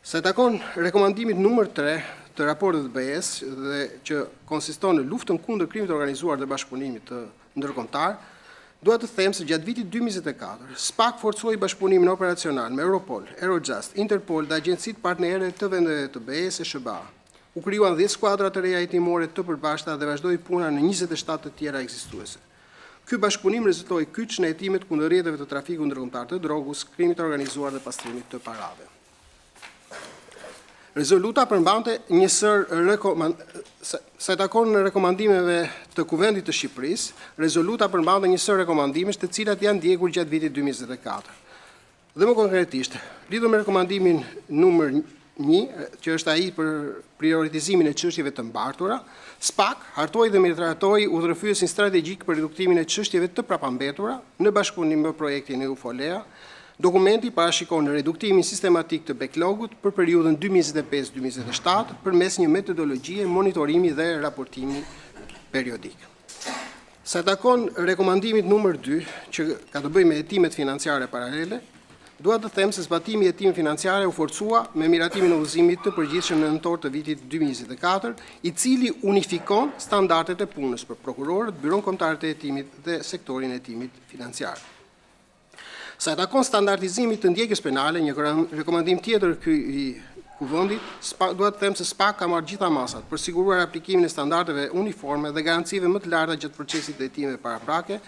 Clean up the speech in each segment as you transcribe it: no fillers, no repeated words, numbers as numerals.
Sa takon rekomandimit numër 3 të raportit të BE-s dhe që konsiston në luftën kundër krimit të organizuar dhe bashkëpunimit të ndërkombëtar, dua të them se gjatë vitit 2024, SPAK forcoi bashkëpunimin operacional me Europol, Eurojust, Interpol dhe agjencitë partnere të vendeve të BE-s e SBA. U krijuan 10 skuadra të reja hetimore të përbashkëta dhe vazhdoi puna në 27 të tjera ekzistuese. Ky bashkëpunim rezultoi kyç në hetimet kundër rrjeteve të trafikut ndërkombëtar të drogës, krimit të organizuar dhe pastrimit të parave. Rezoluta përmbante një sa takon në rekomandimeve të Kuvendit të Shqipërisë, rezoluta përmbante një sër rekomandimesh të cilat janë ndjekur gjatë vitit 2024. Dhe më konkretisht, lidhur me rekomandimin numër 1, që është ai për prioritizimin e çështjeve të mbartura, SPAK hartoi dhe mirëtrajtoi udhërfyesin strategjik për reduktimin e çështjeve të prapambetura në bashkëpunim me projektin EUFOLEA. Dokumenti parashikon reduktimin sistematik të backlogut për periudhën 2025-2027 përmes një metodologjie monitorimi dhe raportimi periodik. Sa takon rekomandimit numër 2, që ka të bëjë me hetimet financiare paralele, dua të them se zbatimi i hetimeve financiare u forcua me miratimin e udhëzimit të përgjithshëm në nëntor të vitit 2024, i cili unifikon standardet e punës për prokurorët, Byron Kombëtar të Hetimit dhe sektorin e hetimit financiar. Sa takon standardizimit të ndjekjes penale, një rekomandim tjetër ky i Kuvendit, dua të them se SPAK ka marrë gjitha masat për siguruar aplikimin e standardeve uniforme dhe garancive më të larta gjatë procesit të hetimeve paraprake,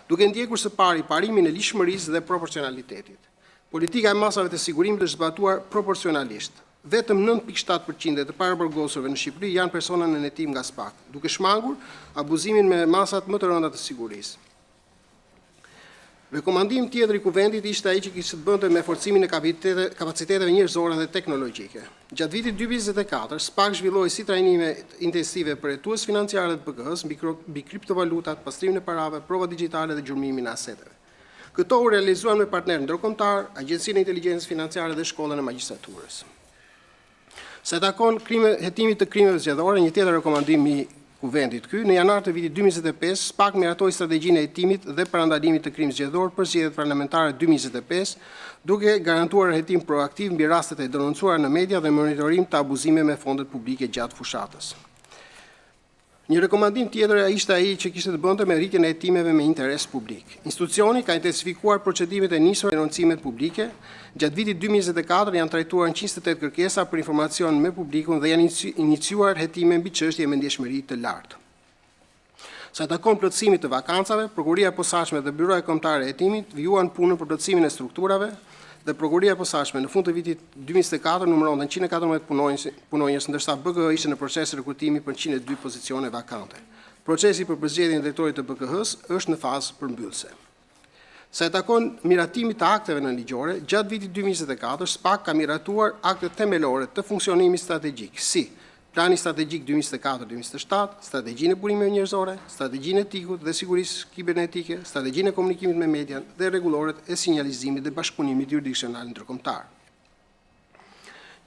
duke ndjekur së pari parimin e lishmërisë dhe proporcionalitetit. Politika e masave të sigurimit është zbatuar proporcionalisht. Vetëm 9.7% të paraburgosurve në Shqipëri janë persona në hetim nga SPAK, duke shmangur abuzimin me masat më të rënda të sigurisë. Rekomandim tjetër i Kuvendit ishte ai që kishte të bënte me forcimin e kapaciteteve njerëzore dhe teknologjike. Gjatë vitit 2024, SPAK zhvilloi si trajnime intensive për hetues financiare të BK-s mbi kriptovalutat, pastrimin e parave, prova digjitale dhe gjurmimin e aseteve. Këto u realizuan me partnerë ndërkombëtar, Agjencinë e Inteligjencës Financiare dhe Shkollën e Magjistraturës. Sa takon hetimit të krimeve zgjedhore, një tjetër rekomandim i Kuvendit ky, në janar të vitit 2025, SPAK miratoi strategjinë e hetimit dhe parandalimit të krimit zgjedhor për zgjedhjet parlamentare 2025, duke garantuar hetim proaktiv mbi rastet e denoncuara në media dhe monitorim të abuzimeve me fondet publike gjatë fushatës. Një rekomandim tjetër ishte ai që kishte të bënte me rritjen e hetimeve me interes publik. Institucioni ka intensifikuar procedimet e nisura e denoncimet publike. Gjatë vitit 2024 janë trajtuar 108 kërkesa për informacion me publikun dhe janë iniciuar hetime mbi çështje me ndjeshmëri të lartë. Sa takon plotësimit të vakancave, Prokuria e Posaçme dhe Byroja Kombëtare e Hetimit vijuan punën për plotësimin e strukturave dhe Prokuria e Posaçme në fund të vitit 2024 numëronte 114 punonjës, ndërsa BK ishte në proces rekrutimi për 102 pozicione vakante. Procesi për përzgjedhjen e drejtorit të BK-s është në fazë përmbyllëse. Sa takon miratimit të akteve nënligjore, gjatë vitit 2024 SPAK ka miratuar akte themelore të funksionimit strategjik, si Plani strategjik 2024-2027, strategjinë e burimeve njerëzore, strategjinë e etikut dhe sigurisë kibernetike, strategjinë e komunikimit me median dhe rregulloret e sinjalizimit dhe bashkëpunimit jurisdiksional ndërkombëtar.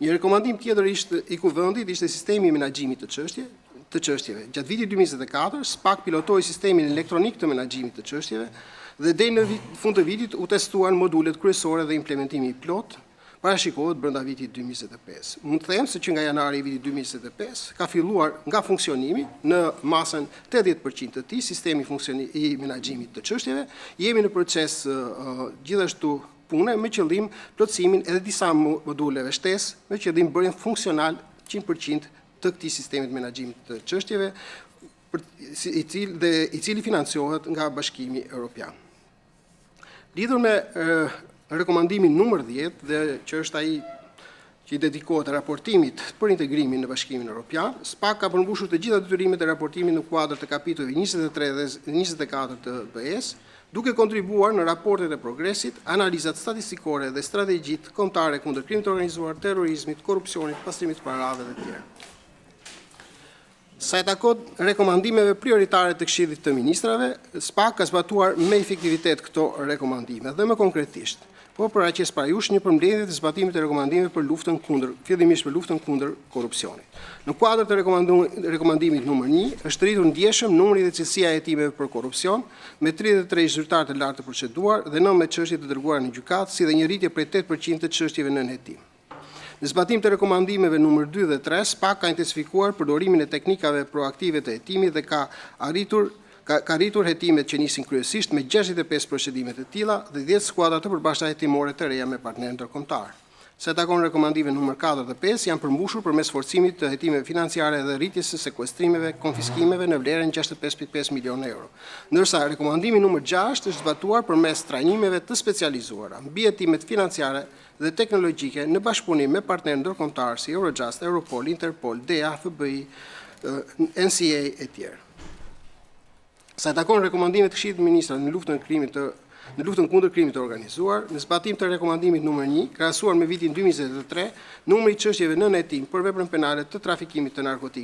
Një rekomandim tjetër i Kuvendit ishte sistemi i menaxhimit të çështjeve. Gjatë vitit 2024, SPAK pilotoi sistemin elektronik të menaxhimit të çështjeve dhe deri në fund të vitit u testuan modulet kryesore dhe implementimi i plot. Parashikohet brenda vitit 2025. Mund të them se që nga janari i vitit 2025 ka filluar nga funksionimi në masën 80% të tij sistemi i menaxhimit të çështjeve. Jemi në proces gjithashtu pune me qëllim plotësimin edhe disa moduleve shtesë me qëllim bërjen funksional 100% të këtij sistemi të menaxhimit të çështjeve i cili financohet nga Bashkimi Evropian. Lidhur me rekomandimin numër 10 dhe që është ai që i dedikohet raportimit për integrimin në Bashkimin Evropian, SPAK ka përmbushur të gjitha detyrimet e raportimit në kuadër të kapitujve 23 dhe 24 të BE-s, duke kontribuar në raportet e progresit, analizat statistikore dhe strategjitë kombëtare kundër krimit të organizuar, terrorizmit, korrupsionit, pastrimit të parave dhe të tjerë. Sa takon rekomandimeve prioritare të Këshillit të Ministrave, SPAK ka zbatuar me efektivitet këto rekomandime dhe më konkretisht. Po paraqes parajush një përmbledhje të zbatimit të rekomandimeve për luftën kundër, fillimisht për luftën kundër korrupsionit. Në kuadër të rekomandimit numër 1 është rritur ndjeshëm numri dhe cilësia e hetimeve për korrupsion, me 33 zyrtarë të lartë të proceduar dhe 19 çështje të dërguara në gjykatë, si dhe një rritje prej 8% të çështjeve nën hetim. Në zbatim të rekomandimeve numër 2 dhe 3, SPAK ka intensifikuar përdorimin e teknikave proaktive të hetimit dhe ka arritur hetimet që nisin kryesisht me 65 procedimet e tilla dhe 10 skuadra të përbashkëta hetimore të reja me partnerë ndërkombëtar. Sa takon rekomandimet numër 4 dhe 5 janë përmbushur përmes forcimit të hetimeve financiare dhe rritjes së sekuestrimeve, konfiskimeve në vlerën 65.5 milionë euro. Ndërsa rekomandimi numër 6 është zbatuar përmes trajnimeve të specializuara mbi hetimet financiare dhe teknologjike në bashkëpunim me partnerë ndërkombëtar si Eurojust, Europol, Interpol, DEA, FBI, NCA e tjerë. Sa takon rekomandimet të Këshillit të Ministrave në luftën kundër krimit të organizuar, në zbatim të rekomandimit numër 1, krahasuar me vitin 2023, numri i çështjeve nën hetim për veprën penale të trafikimit të narkotikëve